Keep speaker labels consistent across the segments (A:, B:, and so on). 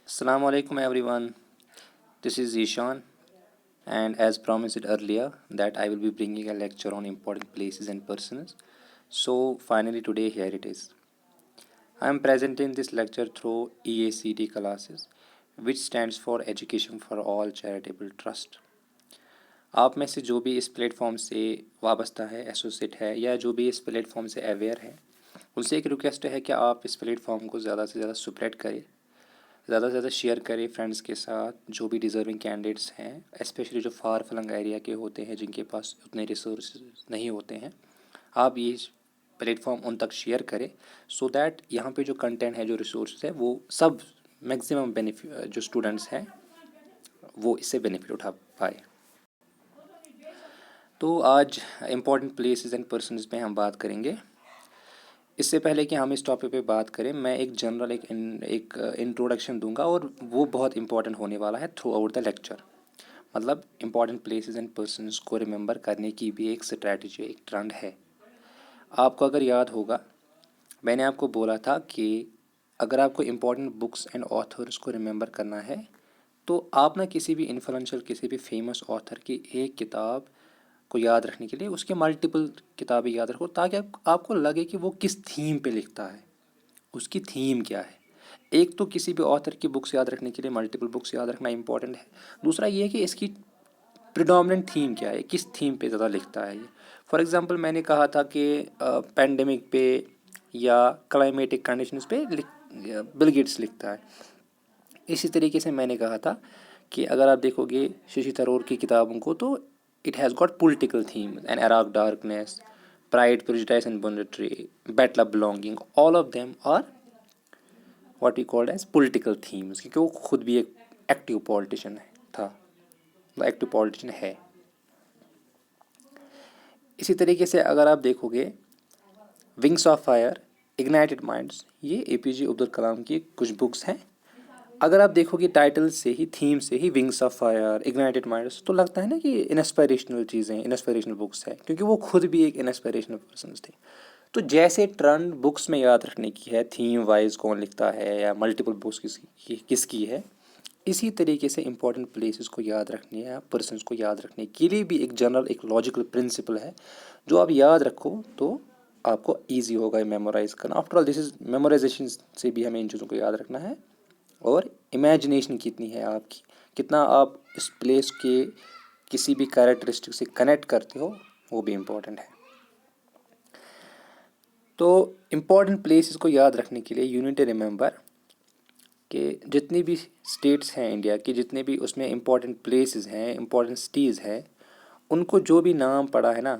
A: Assalamu alaikum everyone. This is Ishan, and as promised earlier that I will be bringing a lecture on important places and persons. So finally today here it is. I am presenting this lecture through EACT classes, which stands for Education for All Charitable Trust. आप में से जो भी इस platform से वाबस्ता है, associate है या जो भी इस प्लेटफॉर्म से अवेयर है, उनसे एक रिक्वेस्ट है कि आप इस प्लेटफॉर्म को ज़्यादा से ज़्यादा स्प्रेड करें, ज़्यादा से ज़्यादा शेयर करें फ्रेंड्स के साथ जो भी डिज़र्विंग कैंडिडेट्स हैं, स्पेशली जो फार फ्लंग एरिया के होते हैं जिनके पास उतने रिसोर्स नहीं होते हैं। आप ये प्लेटफॉर्म उन तक शेयर करें सो दैट यहाँ पे जो कंटेंट है, जो रिसोर्स है, वो सब मैक्सिमम बेनिफिट जो स्टूडेंट्स हैं वो इससे बेनिफिट उठा पाए। तो आज इम्पॉर्टेंट प्लेसेस एंड पर्सनस पे हम बात करेंगे। इससे पहले कि हम इस टॉपिक पे बात करें, मैं एक जनरल एक इंट्रोडक्शन दूंगा और वो बहुत इंपॉर्टेंट होने वाला है थ्रू आउट द लेक्चर। मतलब इम्पॉर्टेंट प्लेसेस एंड पर्सनस को रिमेंबर करने की भी एक स्ट्रैटेजी, एक ट्रेंड है। आपको अगर याद होगा, मैंने आपको बोला था कि अगर आपको इम्पॉर्टेंट बुक्स एंड ऑथर्स को रिमेंबर करना है तो आप ना किसी भी इन्फ्लुएंशियल, किसी भी फेमस ऑथर की एक किताब को याद रखने के लिए उसके मल्टीपल किताबें याद रखो, ताकि आपको लगे कि वो किस थीम पे लिखता है, उसकी थीम क्या है। एक तो किसी भी ऑथर की बुक्स याद रखने के लिए मल्टीपल बुक्स याद रखना इंपॉर्टेंट है। दूसरा ये है कि इसकी प्रिडोमिनेंट थीम क्या है, किस थीम पे ज़्यादा लिखता है ये। फॉर एग्जांपल मैंने कहा था कि पैंडमिक पे या क्लाइमेटिक कंडीशंस पे बिल गेट्स लिखता है। इसी तरीके से मैंने कहा था कि अगर आप देखोगे शशि थरूर की किताबों को तो it has got political themes, an era of darkness, pride, prejudice and bigotry, battle of belonging, all of them are what we called as political themes, क्योंकि वो खुद भी एक एक्टिव पॉलिटिशियन था, एक्टिव पॉलिटिशियन है। इसी तरीके से अगर आप देखोगे wings of fire, ignited minds, ये एपीजे अब्दुल कलाम की कुछ बुक्स हैं। अगर आप देखोगे टाइटल से ही, थीम से ही, wings of fire, ignited minds, तो लगता है ना कि इंस्पिरेशनल चीज़ें, इंस्पिरेशनल बुक्स हैं, क्योंकि वो खुद भी एक इंस्पिरेशनल पर्सन थे। तो जैसे ट्रेंड बुक्स में याद रखने की है, थीम वाइज कौन लिखता है या मल्टीपल बुक्स किसकी है, इसी तरीके से इंपॉर्टेंट प्लेसेस को याद रखने या पर्सनस को याद रखने के लिए भी एक जनरल, एक लॉजिकल प्रिंसिपल है जो आप याद रखो तो आपको ईजी होगा मेमोराइज करना। After all this is memorisation से भी हमें इन चीज़ों को याद रखना है। और इमेजिनेशन कितनी है आपकी, कितना आप इस प्लेस के किसी भी कैरेक्टरिस्टिक से कनेक्ट करते हो, वो भी इम्पोर्टेंट है। तो इम्पॉर्टेंट प्लेसेस को याद रखने के लिए यू नीड टू रिमेंबर कि जितनी भी स्टेट्स हैं इंडिया की, जितने भी उसमें इम्पॉर्टेंट प्लेसेस हैं, इम्पॉर्टेंट सिटीज़ हैं, उनको जो भी नाम पड़ा है ना,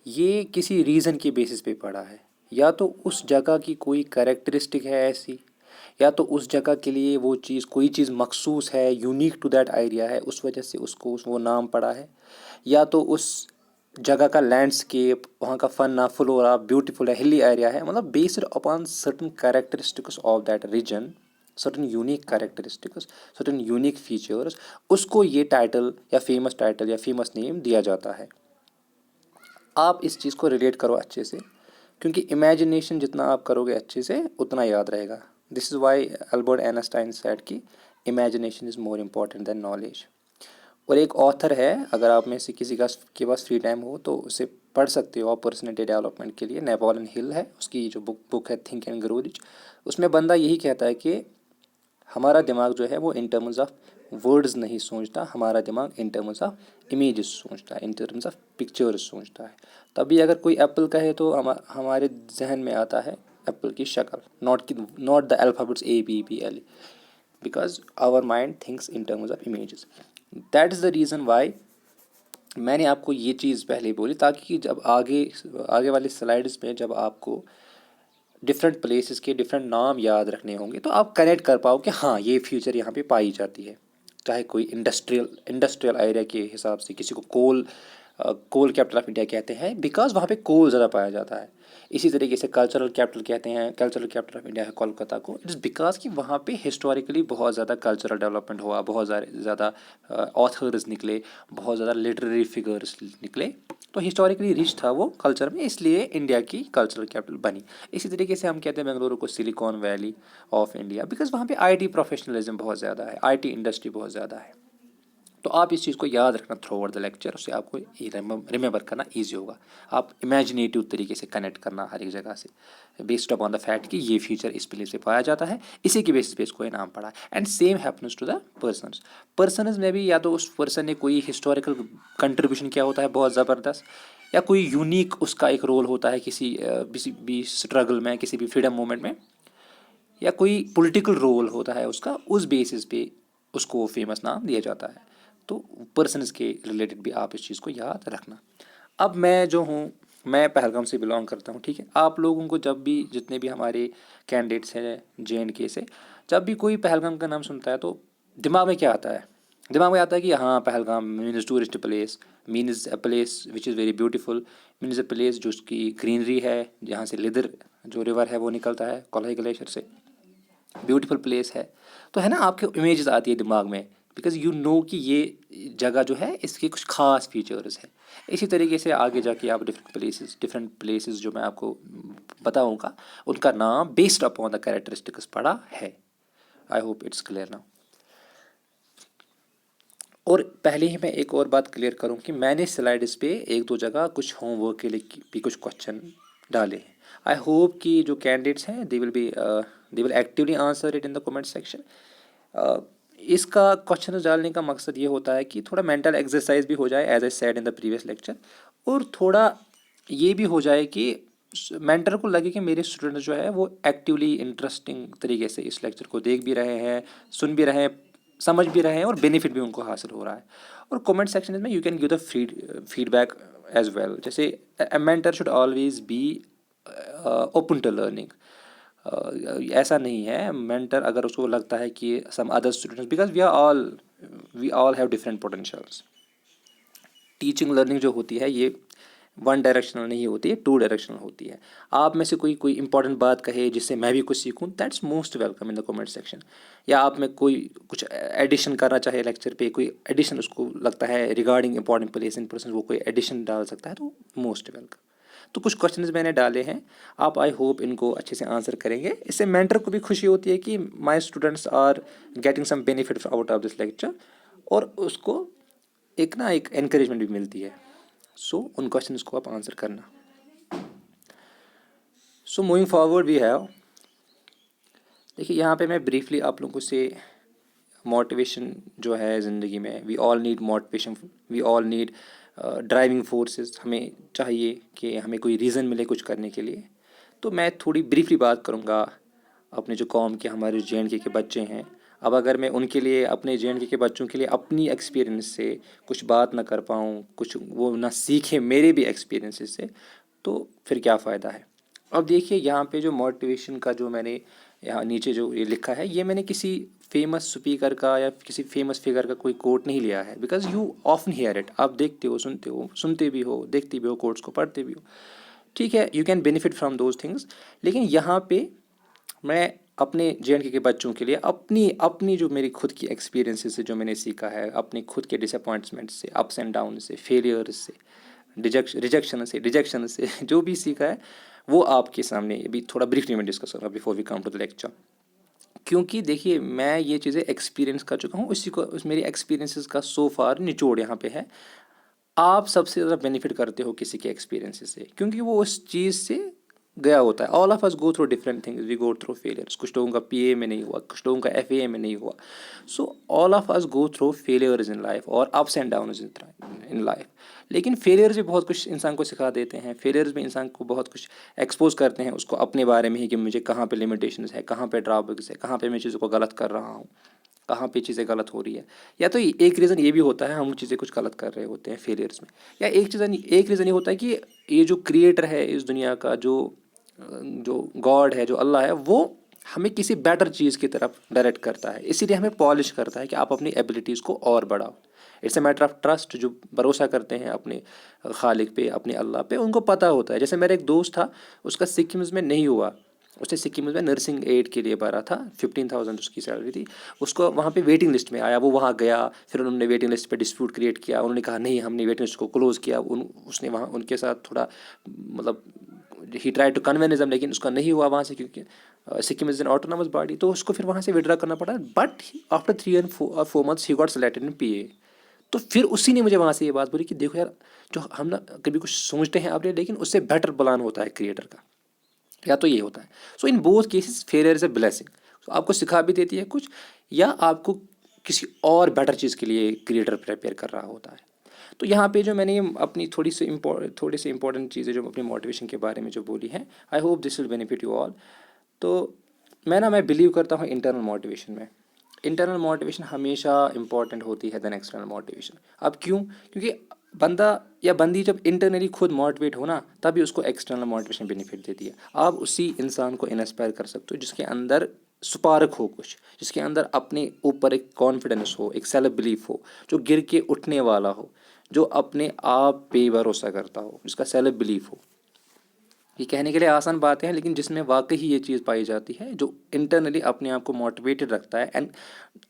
A: ये किसी रीज़न की बेसिस पे पड़ा है। या तो उस जगह की कोई कैरेक्टरिस्टिक है ऐसी, या तो उस जगह के लिए वो चीज़, कोई चीज़ मखसूस है, यूनिक टू दैट एरिया है, उस वजह से उसको वो नाम पड़ा है। या तो उस जगह का लैंडस्केप, वहाँ का फन फ्लोरा ब्यूटीफुल है, हिली एरिया है, मतलब based upon certain characteristics of that region, certain unique characteristics, certain unique features, उसको ये टाइटल या फेमस नेम दिया जाता है। आप इस चीज़ को रिलेट करो अच्छे से, क्योंकि इमेजिनेशन जितना आप करोगे अच्छे से उतना याद रहेगा। This is why Albert Einstein said कि imagination is more important than knowledge. और एक ऑथर है, अगर आप में से किसी का के पास फ्री टाइम हो तो उसे पढ़ सकते हो आप पर्सनैलिटी डेवलपमेंट के लिए, नेपोलियन हिल है, उसकी जो बुक है थिंक एंड ग्रो रिच। उसमें बंदा यही कहता है कि हमारा दिमाग जो है वो इन टर्म्स ऑफ वर्ड्स नहीं सोचता, हमारा दिमाग इन टर्म्स ऑफ इमेजेस सोचता है, इन टर्म्स ऑफ पिक्चर्स सोचता है। तभी अगर कोई एप्पल कहे तो हमारे जहन में आता है एप्पल की शक्ल, not the alphabets ABBL, because our mind thinks in terms of images. That is the reason why मैंने आपको ये चीज़ पहले बोली, ताकि जब आगे वाली स्लाइड्स में जब आपको डिफरेंट प्लेसेस के डिफरेंट नाम याद रखने होंगे तो आप कनेक्ट कर पाओ कि हाँ ये फीचर यहाँ पे पाई जाती है। चाहे कोई इंडस्ट्रियल एरिया के हिसाब से, किसी को कोल कैपिटल ऑफ इंडिया कहते हैं बिकॉज वहाँ पे कोल ज़्यादा पाया जाता है, इसी तरीके से कल्चरल कैपिटल कहते हैं, कल्चरल कैपिटल ऑफ इंडिया है कोलकाता को। इट इज़ बिकॉज कि वहाँ पे हिस्टोरिकली बहुत ज़्यादा कल्चरल डेवलपमेंट हुआ, बहुत ज़्यादा ऑथर्स निकले, बहुत ज़्यादा लिटरेरी फिगर्स निकले, तो हिस्टोरिकली रिच था वो कल्चर में, इसलिए इंडिया की कल्चरल कैपिटल बनी। इसी तरीके से हम कहते हैं बेंगलुरु को silicon valley of India, because वहाँ पे आईटी प्रोफेशनलिज्म बहुत ज़्यादा है, आईटी इंडस्ट्री बहुत ज़्यादा है। तो आप इस चीज़ को याद रखना थ्रू आउट द लेक्चर, उससे आपको रिमेंबर करना ईजी होगा। आप इमेजिनेटिव तरीके से कनेक्ट करना हर एक जगह से बेस्ड अपॉन द फैक्ट कि ये फीचर इस प्लेस से पाया जाता है, इसी के बेसिस पे इसको इनाम पड़ा। And same happens to the persons में भी, या तो उस पर्सन ने कोई हिस्टोरिकल कंट्रीब्यूशन किया होता है बहुत ज़बरदस्त, या कोई यूनिक उसका एक रोल होता है किसी भी स्ट्रगल में, किसी भी फ्रीडम मूवमेंट में, या कोई पॉलिटिकल रोल होता है उसका, उस बेसिस पे उसको फेमस नाम दिया जाता है। तो पर्सनस के रिलेटेड भी आप इस चीज़ को याद रखना। अब मैं जो हूँ, मैं पहलगाम से बिलोंग करता हूँ, ठीक है। आप लोगों को जब भी, जितने भी हमारे कैंडिडेट्स हैं JNK से, जब भी कोई पहलगाम का नाम सुनता है तो दिमाग में क्या आता है? दिमाग में आता है कि हाँ, Pahalgam means tourist place, means a place which is very beautiful, means a place जो उसकी ग्रीनरी है, जहाँ से लिदर जो रिवर है वो निकलता है कोल्हाई ग्लेशियर से, ब्यूटीफुल प्लेस है। तो है ना, आपके इमेजेस आती है दिमाग में, बिकॉज यू नो कि ये जगह जो है इसके कुछ खास फीचर्स हैं। इसी तरीके से आगे जाके आप डिफरेंट प्लेसेस जो मैं आपको बताऊंगा, उनका नाम बेस्ड अपॉन द कैरेक्टरिस्टिक्स पड़ा है। I hope it's clear now. और पहले ही मैं एक और बात क्लियर करूं कि मैंने स्लाइड्स पे एक दो जगह कुछ होमवर्क के लिए भी कुछ क्वेश्चन डाले हैं। आई होप कि जो कैंडिडेट्स हैं they will actively answer it in the comment section. इसका क्वेश्चन डालने का मकसद ये होता है कि थोड़ा मेंटल एक्सरसाइज भी हो जाए, as I said in the previous lecture, और थोड़ा ये भी हो जाए कि मेंटर को लगे कि मेरे स्टूडेंट जो है वो एक्टिवली इंटरेस्टिंग तरीके से इस लेक्चर को देख भी रहे हैं, सुन भी रहे हैं, समझ भी रहे हैं, और बेनिफिट भी उनको हासिल हो रहा है। और कमेंट सेक्शन में you can give the feedback as well. जैसे a mentor should always be open to learning. ऐसा नहीं है, मेंटर अगर उसको लगता है कि some other students, because we all have different potentials. Teaching learning जो होती है ये वन डायरेक्शनल नहीं होती है, टू डायरेक्शनल होती है। आप में से कोई इंपॉर्टेंट बात कहे जिससे मैं भी कुछ सीखूं, that's most welcome in the comment section. या आप में कोई कुछ एडिशन करना चाहे लेक्चर पे, कोई एडिशन उसको लगता है regarding important place in person, वो कोई एडिशन डाल सकता है, तो मोस्ट वेलकम। तो कुछ क्वेश्चंस मैंने डाले हैं, आप आई होप इनको अच्छे से आंसर करेंगे। इससे मेंटर को भी खुशी होती है कि my students are getting some benefit out of this lecture, और उसको एक एनकरेजमेंट भी मिलती है। सो उन क्वेश्चंस को आप आंसर करना। So moving forward we have, देखिए यहाँ पे मैं ब्रीफली आप लोगों से मोटिवेशन जो है ज़िंदगी में, we all need motivation, we all need driving forces. हमें चाहिए कि हमें कोई रीज़न मिले कुछ करने के लिए। तो मैं थोड़ी ब्रीफली बात करूँगा अपने जो कौम के, हमारे JNK के बच्चे हैं। अब अगर मैं उनके लिए, अपने JNK के बच्चों के लिए अपनी एक्सपीरियंस से कुछ बात ना कर पाऊँ, कुछ वो ना सीखें मेरे भी एक्सपीरियंसेस से, तो फिर क्या फ़ायदा है। अब देखिए यहाँ पे जो मोटिवेशन का जो मैंने यहाँ नीचे जो ये लिखा है, ये मैंने किसी फेमस स्पीकर का या किसी फेमस फिगर का कोई कोट नहीं लिया है, because you often here it. आप देखते हो, सुनते भी हो, देखते भी हो, कोट्स को पढ़ते भी हो, ठीक है, you can benefit from those things. लेकिन यहाँ पे मैं अपने JNK के बच्चों के लिए अपनी अपनी जो मेरी खुद की एक्सपीरियंसेस से जो मैंने सीखा है, अपने खुद के डिसअपॉइंटमेंट से, अप्स एंड डाउन से, फेलियर्स से, रिजेक्शन से जो भी सीखा है, वो आपके सामने अभी थोड़ा ब्रीफली मैं डिस्कस करूँगा before we come to the lecture. क्योंकि देखिए मैं ये चीज़ें एक्सपीरियंस कर चुका हूँ, उसी को उस मेरी एक्सपीरियंसेस का सो फार निचोड़ यहाँ पे है। आप सबसे ज़्यादा बेनिफिट करते हो किसी के एक्सपीरियंसेस से, क्योंकि वो उस चीज़ से गया होता है। All of us go through different things, we go through failures. कुछ लोगों का PA में नहीं हुआ, कुछ लोगों का FA में नहीं हुआ। So all of us go through failures in life और ups and down in life. लेकिन फेलियर्स भी बहुत कुछ इंसान को सिखा देते हैं, फेलियर्स भी इंसान को बहुत कुछ एक्सपोज करते हैं उसको अपने बारे में ही, कि मुझे कहाँ पे लिमिटेशंस है, कहाँ पे ड्रॉबैक्स है, कहाँ पे मैं चीज़ों को गलत कर रहा हूँ, कहाँ पे चीज़ें गलत हो रही है। या तो एक रीज़न ये भी होता है हम चीज़ें कुछ गलत कर रहे होते हैं फेलियर्स में, या एक रीज़न ये होता है कि ये जो क्रिएटर है इस दुनिया का, जो गॉड है, जो अल्लाह है, वो हमें किसी बेटर चीज़ की तरफ डायरेक्ट करता है, इसीलिए हमें पॉलिश करता है कि आप अपनी एबिलिटीज़ को और बढ़ाओ। It's a matter of trust. जो भरोसा करते हैं अपने खालिक पे, अपने अल्लाह पे, उनको पता होता है। जैसे मेरा एक दोस्त था, उसका सिक्किम्स में नहीं हुआ, उसने सिक्किम में नर्सिंग एड के लिए भरा था, 15,000 उसकी सैलरी थी। उसको वहाँ पे वेटिंग लिस्ट में आया, वो वहाँ गया, फिर उन्होंने वेटिंग लिस्ट पे डिस्प्यूट क्रिएट किया, उन्होंने कहा नहीं हमने वेटिंग लिस्ट को क्लोज़ किया। उसने वहाँ उनके साथ थोड़ा मतलब ही ट्राई टू कन्वेनिज्म, लेकिन उसका नहीं हुआ वहाँ से, क्योंकि Sikkim is an autonomous body, तो उसको फिर वहाँ से विड्रा करना पड़ा। बट आफ्टर 3 और 4 months he got selected in PA। तो फिर उसी ने मुझे वहाँ से ये बात बोली कि देखो यार, जो हम ना कभी कुछ सोचते हैं अपने, लेकिन उससे बेटर प्लान होता है क्रिएटर का, या तो ये होता है। So in both cases failure is a blessing. आपको सिखा भी देती है कुछ, या आपको किसी और बेटर चीज़ के लिए क्रिएटर प्रिपेयर कर रहा होता है। तो यहाँ पे जो मैंने ये अपनी थोड़ी सी इंपॉर्टेंट चीज़ें जो अपनी मोटिवेशन के बारे में जो बोली हैं, I hope this will benefit you all. तो मैं बिलीव करता हूँ इंटरनल मोटिवेशन में। इंटरनल मोटिवेशन हमेशा इंपॉर्टेंट होती है देन एक्सटर्नल मोटिवेशन। अब क्यों? क्योंकि बंदा या बंदी जब इंटरनली खुद मोटिवेट हो ना, तभी उसको एक्सटर्नल मोटिवेशन बेनिफिट देती है। आप उसी इंसान को इंस्पायर कर सकते हो जिसके अंदर स्पार्क हो कुछ, जिसके अंदर अपने ऊपर एक कॉन्फिडेंस हो, एक सेल्फ बिलीफ हो, जो गिर के उठने वाला हो, जो अपने आप पे भरोसा करता हो, जिसका सेल्फ बिलीफ हो। ये कहने के लिए आसान बातें हैं, लेकिन जिसमें वाकई ही ये चीज़ पाई जाती है, जो इंटरनली अपने आप को मोटिवेटेड रखता है। एंड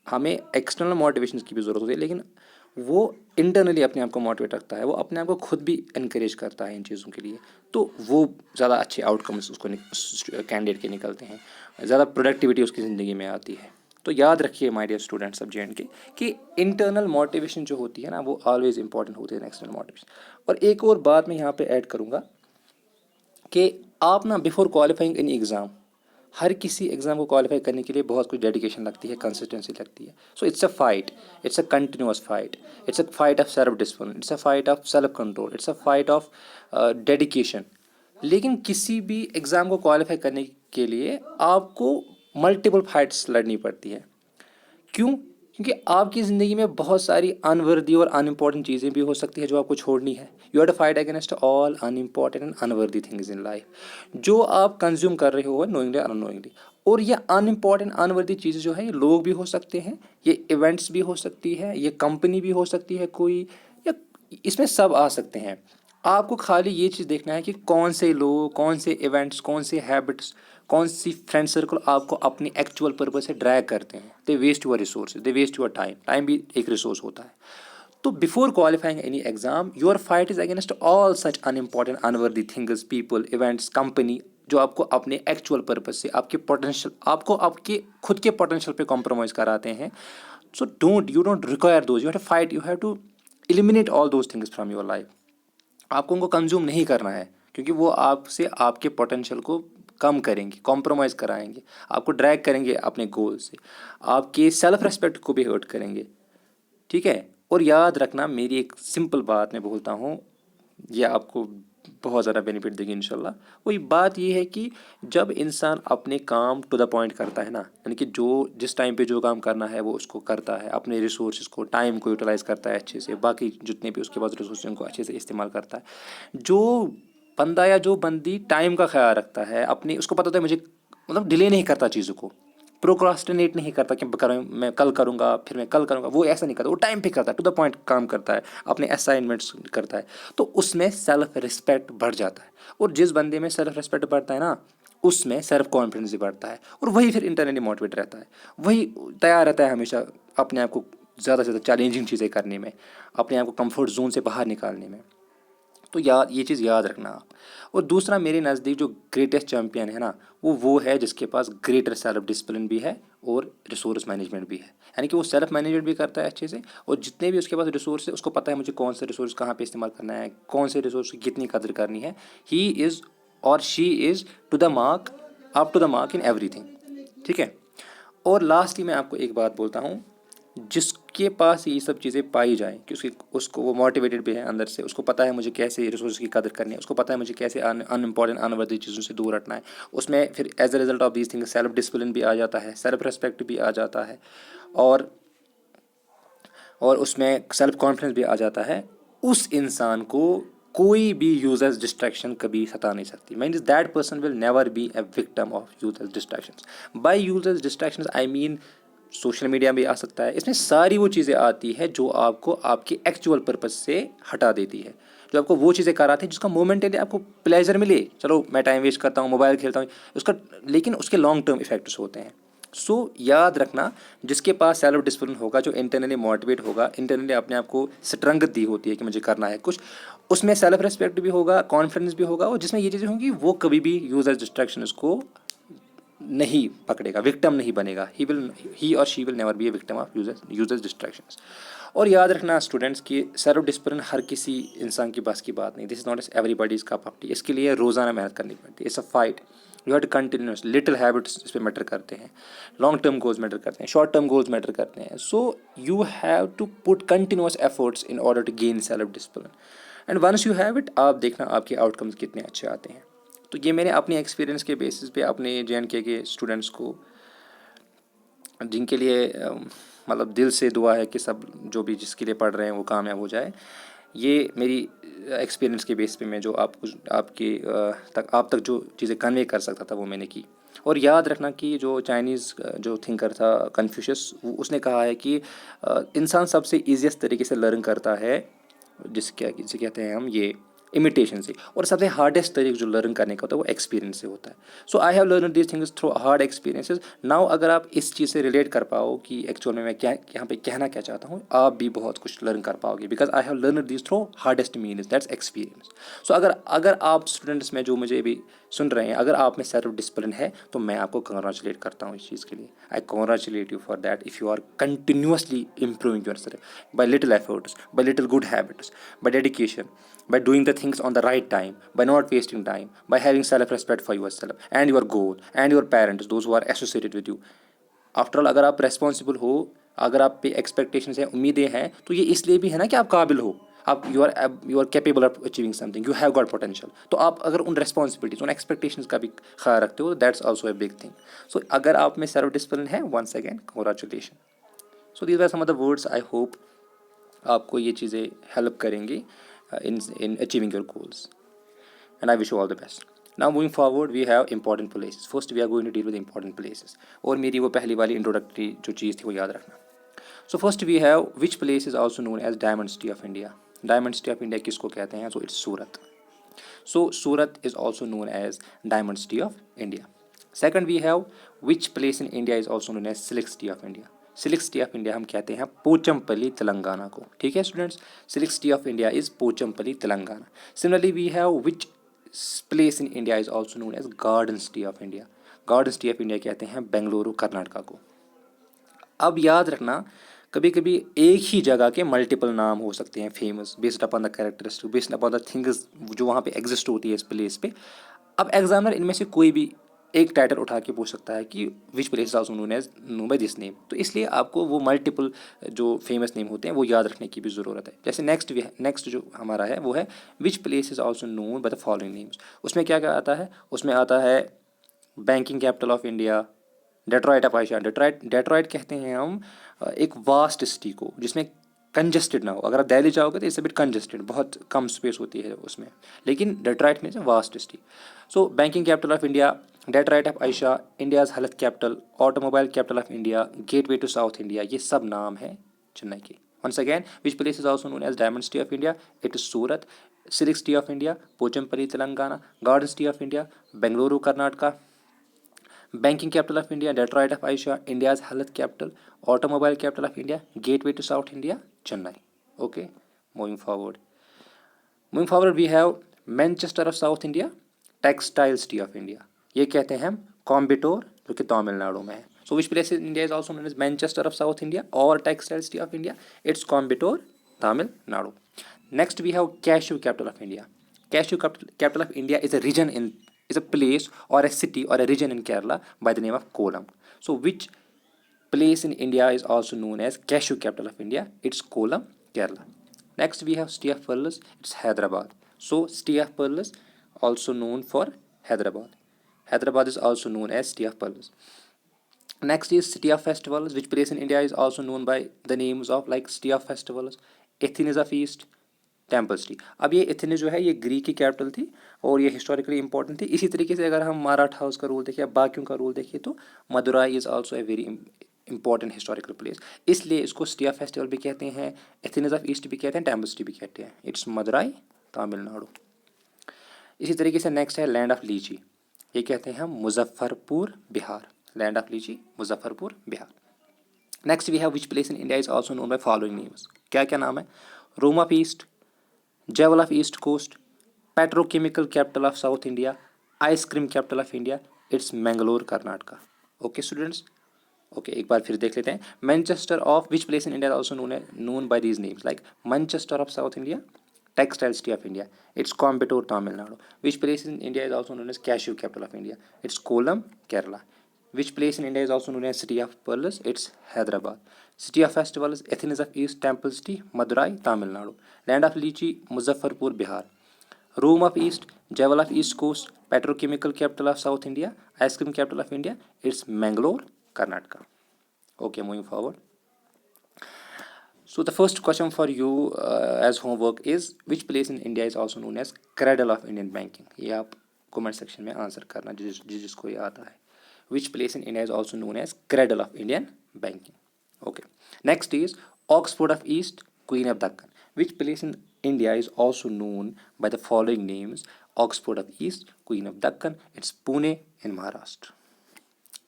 A: हमें एक्सटर्नल मोटिवेशन की भी ज़रूरत होती है, लेकिन वो इंटरनली अपने आप को मोटिवेट रखता है, वो अपने आप को खुद भी इनक्रेज करता है इन चीज़ों के लिए। तो वो ज़्यादा अच्छे आउटकम्स उसको कैंडिडेट के निकलते हैं, ज़्यादा प्रोडक्टिविटी उसकी ज़िंदगी में आती है। तो याद रखिए my dear students of JNK कि इंटरनल मोटिवेशन जो होती है ना, वो ऑलवेज इंपॉर्टेंट होती है एक्सटर्नल मोटिवेशन। और एक और बात मैं यहाँ पे ऐड करूँगा कि आप ना बिफोर क्वालिफाइंग एनी एग्ज़ाम, हर किसी एग्ज़ाम को क्वालिफाई करने के लिए बहुत कुछ डेडिकेशन लगती है, कंसिस्टेंसी लगती है। So it's a fight, it's a continuous fight, it's a fight of self discipline, it's a fight of self control, it's a fight of dedication. लेकिन किसी भी एग्ज़ाम को क्वालिफाई करने के लिए आपको मल्टीपल फाइट्स लड़नी पड़ती है। क्यों? क्योंकि आपकी ज़िंदगी में बहुत सारी अनवर्दी और अनइम्पॉर्टेंट चीज़ें भी हो सकती है जो आपको छोड़नी है। You have to fight against all unimportant and unworthy things in life, जो आप कंज्यूम कर रहे हो नोइंगली और अननोइंगली। और ये अनइम्पॉर्टेंट अनवर्दी चीज़ें जो है, ये लोग भी हो सकते हैं, ये इवेंट्स भी हो सकती है, ये कंपनी भी हो सकती है कोई, या इसमें सब आ सकते हैं। आपको खाली ये चीज़ देखना है कि कौन से लोग, कौन से इवेंट्स, कौन से हैबिट्स, कौन सी फ्रेंड सर्कल आपको अपनी एक्चुअल पर्पस से ड्रैग करते हैं। They waste your resource, they waste your time. Time भी एक रिसोर्स होता है। तो before qualifying any exam, your fight is against all such unimportant unworthy things, people, events, company, जो आपको अपने एक्चुअल पर्पस से, आपके पोटेंशियल, आपको आपके खुद के पोटेंशियल पे कॉम्प्रोमाइज़ कराते हैं। So you don't require those, you have to fight, you have to eliminate all those things from your life. आपको उनको कंज्यूम नहीं करना है, क्योंकि वो आपसे आपके पोटेंशियल को कम करेंगे, कॉम्प्रोमाइज़ कराएंगे, आपको ड्रैग करेंगे अपने गोल से, आपके सेल्फ रेस्पेक्ट को भी हर्ट करेंगे। ठीक है? और याद रखना, मेरी एक सिंपल बात मैं बोलता हूँ, ये आपको बहुत ज़्यादा बेनिफिट देगी इंशाल्लाह। वही बात ये है कि जब इंसान अपने काम टू द पॉइंट करता है ना, यानी कि जो जिस टाइम पे जो काम करना है वो उसको करता है, अपने रिसोर्सेज को, टाइम को यूटिलाइज़ करता है अच्छे से, बाकी जितने भी उसके पास रिसोर्स उनको अच्छे से इस्तेमाल करता है। जो बंदा या जो बंदी टाइम का ख्याल रखता है, अपनी उसको पता होता है मुझे, मतलब डिले नहीं करता चीज़ों को, प्रोक्रास्टिनेट नहीं करता कि मैं कल करूँगा, फिर मैं कल करूँगा, वो ऐसा नहीं करता, वो टाइम पे करता है, टू द पॉइंट काम करता है, अपने असाइनमेंट्स करता है। तो उसमें सेल्फ रिस्पेक्ट बढ़ जाता है, और जिस बंदे में सेल्फ रिस्पेक्ट बढ़ता है ना, उसमें सेल्फ कॉन्फिडेंस भी बढ़ता है, और वही फिर इंटरनली मोटिवेट रहता है, वही तैयार रहता है हमेशा अपने आप को ज़्यादा से ज़्यादा चैलेंजिंग चीज़ें करने में, अपने आप को कंफर्ट जोन से बाहर निकालने में। तो ये चीज़ याद रखना आप। और दूसरा, मेरे नज़दीक जो ग्रेटेस्ट चैम्पियन है ना, वो है जिसके पास ग्रेटर सेल्फ डिसिप्लिन भी है और रिसोर्स मैनेजमेंट भी है। यानी कि वो सेल्फ मैनेजमेंट भी करता है अच्छे से, और जितने भी उसके पास रिसोर्स है उसको पता है मुझे कौन सा रिसोर्स कहाँ पे इस्तेमाल करना है, कौन से रिसोर्स की कितनी कदर करनी है। ही इज़ और she is to the mark, up to the mark in everything. ठीक है? और लास्टली मैं आपको एक बात बोलता हूँ, जिसके पास ये सब चीज़ें पाई जाएँ कि उसको वो मोटिवेटेड भी है अंदर से, उसको पता है मुझे कैसे रिसोर्स की कदर करनी है, उसको पता है मुझे कैसे अनइम्पॉर्टेंट अनवर्दी चीज़ों से दूर हटना है, उसमें फिर as a result of these things self discipline भी आ जाता है, सेल्फ रेस्पेक्ट भी आ जाता है, और उसमें सेल्फ कॉन्फिडेंस भी आ जाता है। उस इंसान को कोई भी यूजर्स डिस्ट्रैक्शन कभी सता नहीं सकती। Means that person will never be a victim of users distractions. By users distractions I mean social media भी आ सकता है। इसमें सारी वो चीज़ें आती है जो आपको आपके एक्चुअल पर्पज से हटा देती है, जो आपको वो चीज़ें कराती हैं जिसका मोमेंटली आपको प्लेजर मिले, चलो मैं टाइम वेस्ट करता हूँ, मोबाइल खेलता हूँ, उसका लेकिन उसके लॉन्ग टर्म इफेक्ट्स होते हैं। सो याद रखना, जिसके पास सेल्फ डिसिप्लिन होगा, जो इंटरनली मोटिवेट होगा, इंटरनली अपने आप को स्ट्रेंथ दी होती है कि मुझे करना है कुछ, उसमें सेल्फ रिस्पेक्ट भी होगा, कॉन्फिडेंस भी होगा, और जिसमें ये चीज़ें होंगी वो कभी भी यूजर डिस्ट्रैक्शन को नहीं पकड़ेगा, विक्टिम नहीं बनेगा। ही और she will never be a victim of users distractions. और याद रखना स्टूडेंट्स की सेल्फ डिसिप्लिन हर किसी इंसान की बस की बात नहीं। This is not everybody's cup of tea. इसके लिए रोज़ाना मेहनत करनी पड़ती है। It's a fight, you have to continuous. Little habits इस पर मैटर करते हैं, लॉन्ग टर्म गोल्स मैटर करते हैं, शॉर्ट टर्म गोल्स मैटर करते हैं। So you have to put continuous efforts in order to gain self discipline, and once you have it, आप देखना आपके आउटकम्स कितने अच्छे आते हैं। तो ये मैंने अपने एक्सपीरियंस के बेसिस पे अपने JNK के स्टूडेंट्स को, जिनके लिए मतलब दिल से दुआ है कि सब जो भी जिसके लिए पढ़ रहे हैं वो कामयाब हो जाए, ये मेरी एक्सपीरियंस के बेस पे मैं जो आप तक जो चीज़ें कन्वे कर सकता था वो मैंने की। और याद रखना कि जो चाइनीज़ जो थिंकर था कन्फ्यूशियस, उसने कहा है कि इंसान सबसे ईजीएस्ट तरीके से लर्न करता है, जिसे कहते हैं हम ये इमिटेशन से, और सबसे हार्डेस्ट तरीका जो लर्न करने का होता है वो एक्सपीरियंस से होता है। So I have learn these things through hard experiences. Now अगर आप इस चीज़ से रिलेट कर पाओ कि एक्चुअल में मैं क्या यहाँ पे कहना क्या चाहता हूँ, आप भी बहुत कुछ लर्न कर पाओगे, because I have learn these through hardest means, that's experience. So अगर आप स्टूडेंट्स में जो मुझे भी सुन रहे हैं, अगर आप में सेल्फ डिसिप्लिन है, तो मैं आपको कंग्रेचुलेट करता हूँ इस चीज़ के लिए। I congratulate you for that if you are continuously improving yourself by little efforts, by little good habits, by dedication, by doing the things on the right time, by not wasting time, by having self-respect for yourself and your goal and your parents, those who are associated with you. After all, अगर आप responsible हो, अगर आप पे expectations हैं, उम्मीदें हैं, तो ये इसलिए भी है ना कि आप काबिल हो, आप you are capable of achieving something, you have got potential. तो आप अगर उन responsibilities, उन expectations का भी ख्याल रखते हो, that's also a big thing. So अगर आप में self discipline है, once again congratulations. So these were some of the words. I hope आपको ये चीज़ें help करेंगी in achieving your goals, and I wish you all the best. Now moving forward, we have important places. First we are going to deal with important places, और मेरी वो पहली वाली introductory जो चीज़ थी वो याद रखना। So first we have which place is also known as Diamond City of India. Diamond City of India किसको कहते हैं? So it's Surat. So Surat is also known as Diamond City of India. Second we have which place in India is also known as Silk City of India. Silk city of India हम कहते हैं पोचमपल्ली तेलंगाना को। ठीक है students, silk city of India is Pochampally Telangana. Similarly we have which place in India is also known as garden city of India. Garden city of India कहते हैं बेंगलुरु कर्नाटका को। अब याद रखना, कभी कभी एक ही जगह के मल्टीपल नाम हो सकते हैं famous, based upon the characteristic, based upon the things जो वहाँ पे एग्जिस्ट होती है इस प्लेस पे। अब एग्जामिनर इनमें से कोई भी एक टाइटल उठा के पूछ सकता है कि which place also known as know by this name, तो इसलिए आपको वो मल्टीपल जो फेमस नेम होते हैं वो याद रखने की भी ज़रूरत है। जैसे नेक्स्ट जो हमारा है वो है विच place is also known by the following names. उसमें क्या क्या आता है? उसमें आता है banking capital of India, Detroit of Ayesha. Detroit कहते हैं हम एक वास्ट सिटी को जिसमें कंजस्टेड ना हो। अगर आप दिल्ली जाओगे तो इट्स अ बिट कंजस्टेड, बहुत कम स्पेस होती है उसमें, लेकिन डेट्रॉइट में vast city. So banking capital of India, Detroit of Asia, India's health capital, automobile capital of India, gateway to South India, ये सब नाम है चेन्नई के। Once again which place is also known as diamond city of India? It is Surat. Silk city of India Pochampally Telangana, garden city of India Bengaluru Karnataka, banking capital of India Detroit of Asia, India's health capital, automobile capital of India, gateway to South India Chennai. Okay, moving forward we have Manchester of South India, textile city of India, ये कहते हैं हम कॉम्बिटोर जो कि तमिलनाडु में है। So which place in India is also known as Manchester of South India और textile city of India? It's Coimbatore Tamil Nadu. Next we have cashew capital of India. Cashew capital of India is a region in is a place or a city or a region in Kerala by the name of Kollam. So which place in India is also known as cashew capital of India? It's Kollam, Kerala. Next we have City of Pearls. It's Hyderabad. So City of Pearls also known for Hyderabad. Hyderabad is also known as City of Pearls. Next is City of Festivals. Which place in India is also known by the names of like City of Festivals? Athens of East, temple city. अब ये Athens जो है ये Greek की capital थी और ये historically important थी। इसी तरीके से अगर हम मराठास का रूल देखें या बाकियों का रूल देखिए तो Madurai is also a very important historical place, इसलिए इसको सिटी ऑफ फेस्टिवल भी कहते हैं, एथेंस ऑफ ईस्ट भी कहते हैं, टेम्पल सिटी भी कहते हैं। इट्स मदुराई, तमिलनाडु। इसी तरीके से नेक्स्ट है लैंड ऑफ लीची, ये कहते हैं हम Muzaffarpur Bihar, land of litchi Muzaffarpur Bihar. Next we have which place in India is also known by following names, क्या क्या नाम है? Rome of East, jewel of East coast, petrochemical capital of South India, ice cream capital of India, it's Mangalore Karnataka. Okay students, okay एक बार फिर देख लेते हैं। Manchester of which place in India also known by these names, like Manchester of South India, textile city of India, it's Coimbatore, Tamil Nadu. Which place in India is also known as cashew capital of India? It's Kollam, Kerala. Which place in India is also known as city of pearls? It's Hyderabad. City of festivals, Athens of East, Temple City, Madurai, Tamil Nadu. Land of Lychee, Muzaffarpur, Bihar. Rome of East, Jewel of East Coast, petrochemical capital of South India, ice cream capital of India, it's Mangalore, Karnataka. Okay, moving forward. So the first question for you as homework is which place in India is also known as cradle of Indian banking? ये आप comment section में answer करना जिसको ये आता है। Which place in India is also known as cradle of Indian banking? Okay. Next is Oxford of East, Queen of Deccan. Which place in India is also known by the following names? Oxford of East, Queen of Deccan. It's Pune in Maharashtra.